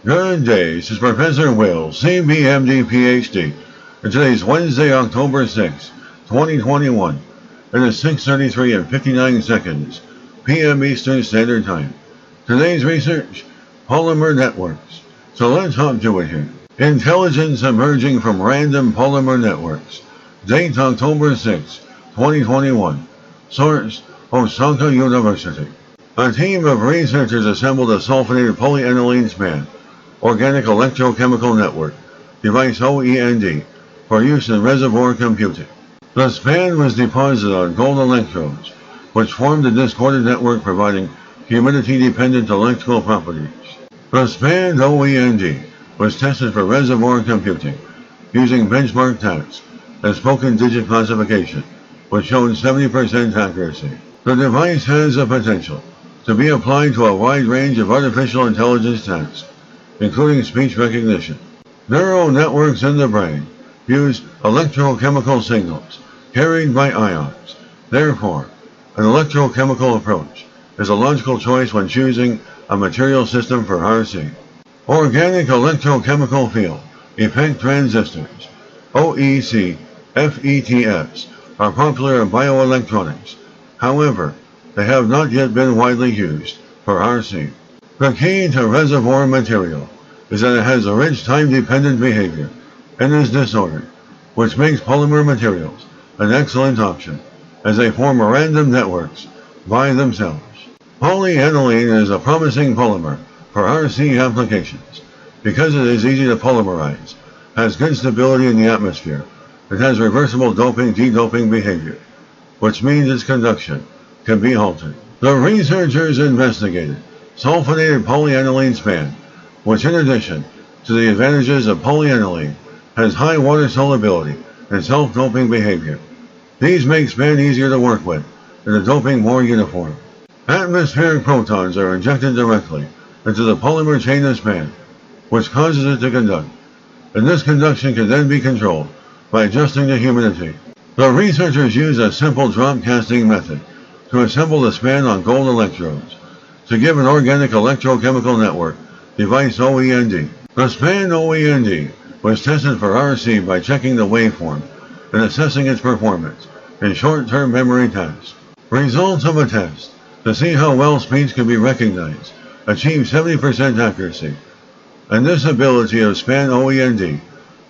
Good day, this is Professor Will, CBMD PhD, and today's Wednesday, October 6, 2021. It is 6:33 and 59 seconds, p.m. Eastern Standard Time. Today's research, polymer networks. So let's hop to it here. Intelligence emerging from random polymer networks. Date October 6, 2021. Source, Osaka University. A team of researchers assembled a sulfonated polyaniline span organic electrochemical network, device OEND, for use in reservoir computing. The span was deposited on gold electrodes, which formed a discordant network providing humidity-dependent electrical properties. The span OEND was tested for reservoir computing using benchmark tasks and spoken digit classification, which showed 70% accuracy. The device has the potential to be applied to a wide range of artificial intelligence tasks, including speech recognition. Neural networks in the brain use electrochemical signals carried by ions. Therefore, an electrochemical approach is a logical choice when choosing a material system for RC. Organic electrochemical field effect transistors, OEC, FETs, are popular in bioelectronics. However, they have not yet been widely used for RC. The key to reservoir material is that it has a rich time-dependent behavior and is disordered, which makes polymer materials an excellent option as they form random networks by themselves. Polyaniline is a promising polymer for RC applications because it is easy to polymerize, has good stability in the atmosphere, it has reversible doping-de-doping behavior, which means its conduction can be halted. The researchers investigated sulfonated polyaniline span, which in addition to the advantages of polyaniline, has high water solubility and self-doping behavior. These make span easier to work with and the doping more uniform. Atmospheric protons are injected directly into the polymer chain of span, which causes it to conduct, and this conduction can then be controlled by adjusting the humidity. The researchers use a simple drop casting method to assemble the span on gold electrodes to give an organic electrochemical network, device OEND. The span OEND was tested for RC by checking the waveform and assessing its performance in short-term memory tasks. Results of a test to see how well speech can be recognized achieved 70% accuracy, and this ability of span OEND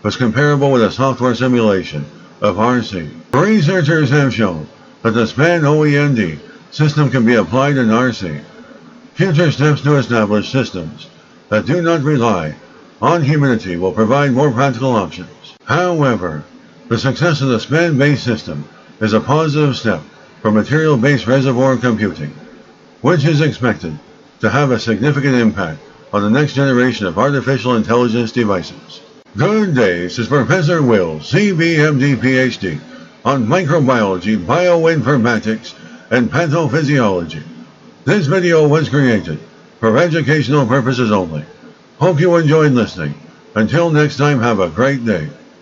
was comparable with a software simulation of RC. Researchers have shown that the span OEND system can be applied in RC. Future steps to establish systems that do not rely on humidity will provide more practical options. However, the success of the span-based system is a positive step for material-based reservoir computing, which is expected to have a significant impact on the next generation of artificial intelligence devices. Good day, this is Professor Will, CBMD PhD, on microbiology, bioinformatics, and pathophysiology. This video was created for educational purposes only. Hope you enjoyed listening. Until next time, have a great day.